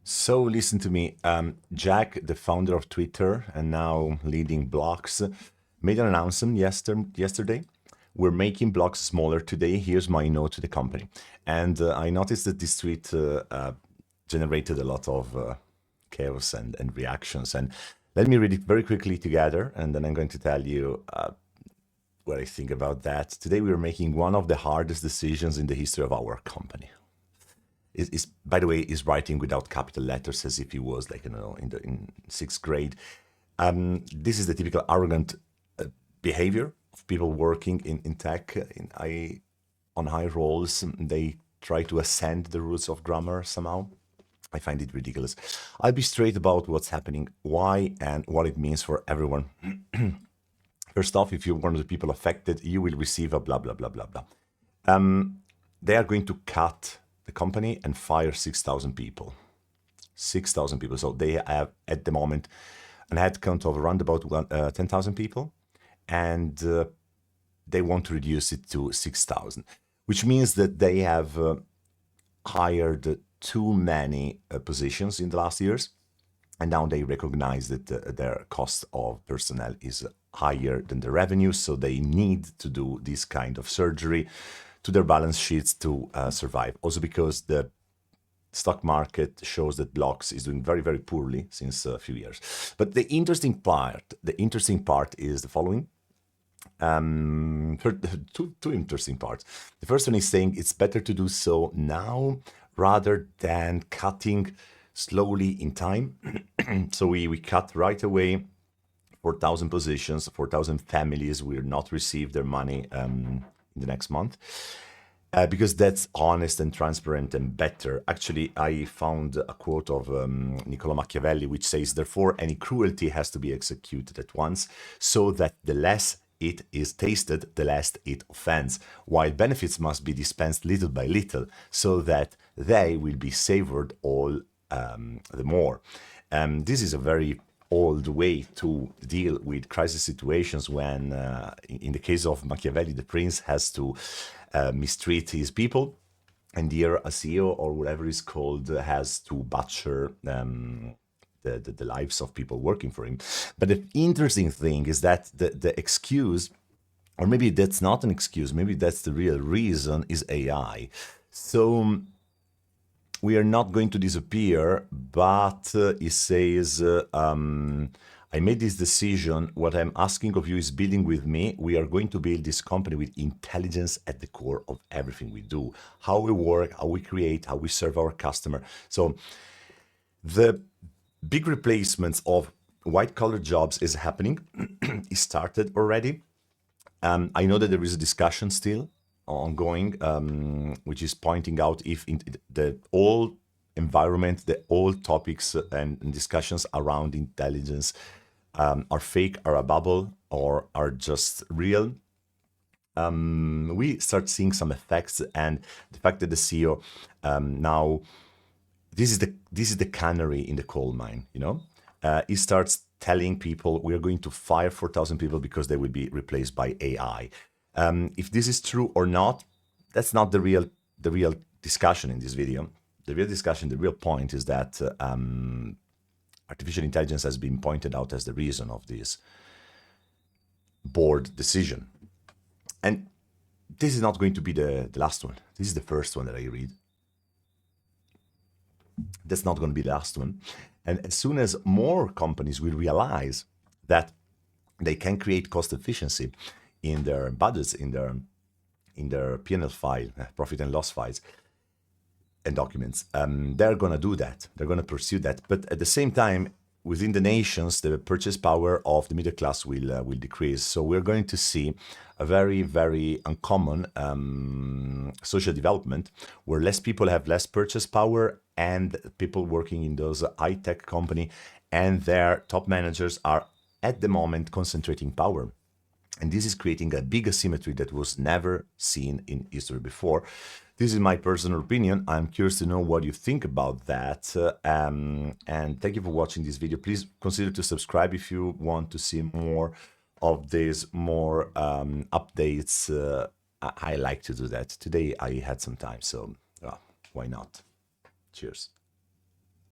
So listen to me. Jack, the founder of Twitter and now leading blogs, made an announcement yesterday. We're making blogs smaller today. Here's my note to the company. And I noticed that this tweet generated a lot of chaos and reactions. And let me read it very quickly together, and then I'm going to tell you what I think about that. Today we are making one of the hardest decisions in the history of our company. Is by the way, is writing without capital letters as if he was like in sixth grade. This is the typical arrogant behavior of people working in tech on high roles. They try to ascend the roots of grammar somehow. I find it ridiculous. I'll be straight about what's happening, why, and what it means for everyone. First off, if you're one of the people affected, you will receive a blah blah blah blah blah. They are going to cut the company and fire 6,000 people. 6,000 people. So they have, at the moment, an headcount of around about 10,000 people, and they want to reduce it to 6,000, which means that they have hired too many positions in the last years, and now they recognize that their cost of personnel is higher than the revenue, so they need to do this kind of surgery to their balance sheets to survive. Also because the stock market shows that blogs is doing very, very poorly since a few years. But the interesting part is the following. Two interesting parts. The first one is saying it's better to do so now rather than cutting slowly in time. So we cut right away 4,000 positions, 4,000 families will not receive their money in the next month. Because that's honest and transparent and better. Actually, I found a quote of Niccolo Machiavelli, which says, therefore, any cruelty has to be executed at once, so that the less it is tasted, the less it offends, while benefits must be dispensed little by little, so that they will be savored all the more. This is a very old way to deal with crisis situations when, in the case of Machiavelli, the prince has to mistreat his people, and here a CEO or whatever is called has to butcher the lives of people working for him. But the interesting thing is that the excuse, or maybe that's not an excuse, maybe that's the real reason, is AI. So we are not going to disappear, but he says, I made this decision. What I'm asking of you is building with me. We are going to build this company with intelligence at the core of everything we do, how we work, how we create, how we serve our customer. So the big replacements of white-collar jobs is happening. It started already. I know that there is a discussion still ongoing, which is pointing out if in the whole environment, the old topics and discussions around intelligence are fake, are a bubble, or are just real. We start seeing some effects, and the fact that the CEO now, this is the canary in the coal mine, he starts telling people we are going to fire 4,000 people because they will be replaced by AI. If this is true or not, that's not the real discussion in this video. The real discussion, the real point is that artificial intelligence has been pointed out as the reason of this board decision. And this is not going to be the last one. This is the first one that I read. That's not going to be the last one. And as soon as more companies will realize that they can create cost efficiency in their budgets, in their P&L file, profit and loss files, and documents, they're going to do that. They're going to pursue that. But at the same time, within the nations, the purchase power of the middle class will decrease. So we're going to see a very, very uncommon social development where less people have less purchase power, and people working in those high-tech company and their top managers are at the moment concentrating power. And this is creating a big asymmetry that was never seen in history before. This is my personal opinion. I'm curious to know what you think about that. And thank you for watching this video. Please consider to subscribe if you want to see more of these more updates. I like to do that. Today I had some time, so why not? Cheers.